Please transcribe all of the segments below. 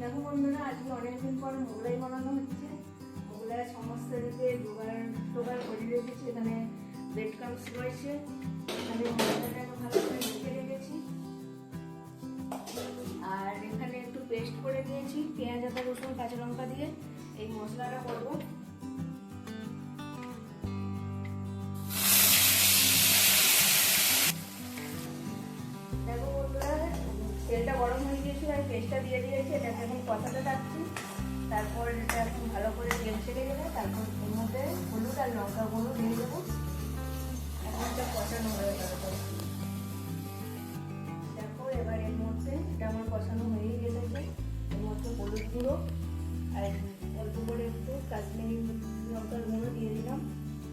দেখো বন্ধুরা, আজকে অনেকদিন পর মোগলাই বানানো হচ্ছে। মোগলাই সমস্ত দিকে জোগাড় করে রেখেছি। এখানে ব্রেড ক্রাম্বস রয়েছে, এখানে মশলাটাকে ভালো করে মেখে রেখেছি, আর এখানে একটু পেস্ট করে দিয়েছি পেঁয়াজ আদা রসুন কাঁচা লঙ্কা দিয়ে। এই মশলাটা করবো। দেখো বন্ধুরা, তেলটা গরম হয়ে গিয়েছিল, আমি পেস্টটা দিয়ে দিয়েছি। এটাকে এখন কষাতে থাকছি। তারপর এটা এখন ভালো করে তেল ছেড়ে গেলে তারপর এর মধ্যে হলুদ আর লঙ্কা গুঁড়ো দিয়ে দেবো। এখন এটা কষানো হয়ে গেল। দেখো এবার এর মধ্যে এটা আমার কষানো হয়ে গেছে। এর মধ্যে হলুদ গুঁড়ো আর অল্প করে একটু কাশ্মীরি লঙ্কার গুঁড়ো দিয়ে দিলাম,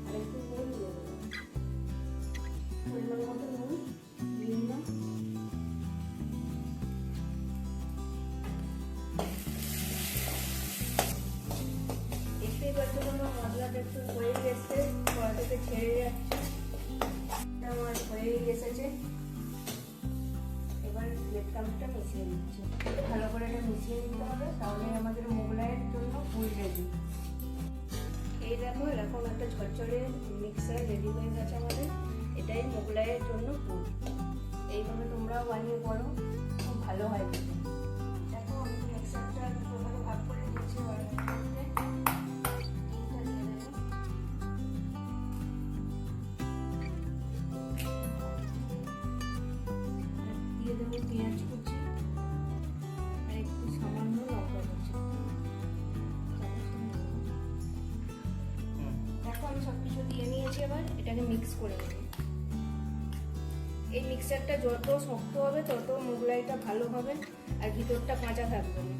আর একটু নুন দিয়ে দেবো। পরিমাণ মতো নুন দিয়ে দিলাম। মশলাটা একটু হয়ে গেছে, কড়া থেকে ছেড়ে যাচ্ছে, আমার হয়ে এসেছে। এবার ব্রেড ক্রাম্বসটা মিশিয়ে দিচ্ছি। ভালো করে এটা মিশিয়ে নিতে হবে, তাহলে আমাদের মোগলাইয়ের জন্য ফুল রেডি। এই দেখো এরকম একটা ঝরঝরে মিক্সার রেডি হয়ে গেছে আমাদের। এটাই মোগলাইয়ের জন্য ফুল। এইভাবে তোমরাও বানিয়ে করো, খুব ভালো হয়। দেখো আমি মিক্সারটা দুটো ভাগ করে দিচ্ছি। দিয়ে দেবো পেঁয়াজ কুচি আর একটু সামান্য লঙ্কা কুচি। দেখো আমি সব কিছু দিয়ে নিয়েছি। এবার এটাকে মিক্স করে নেব। এই মিক্সারটা যত শক্ত হবে তত মোগলাইটা ভালো হবে আর ভিতরটা কাঁচা থাকবে না।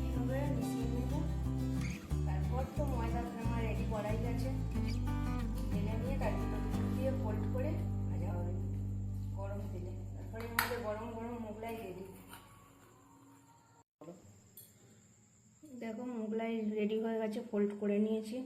এইভাবে মিশিয়ে নেব। তারপর তো ময়দা আমার রেডি করাই গেছে। ঢেলে নিয়ে তার ভিতর দিয়ে ফোল্ড করে ভাজা হবে গরম তেলে। তারপরে আমাদের গরম গরম মোগলাই রেডি। দেখো মোগলাই রেডি হয়ে গেছে, ফোল্ড করে নিয়েছি।